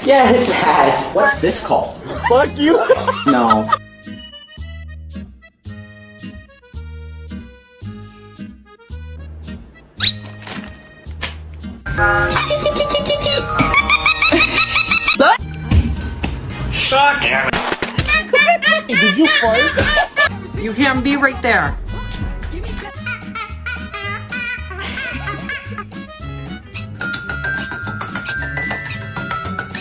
Yes, that. What's this called? Fuck you! No. God damn it! Did you fart? You can't be right there.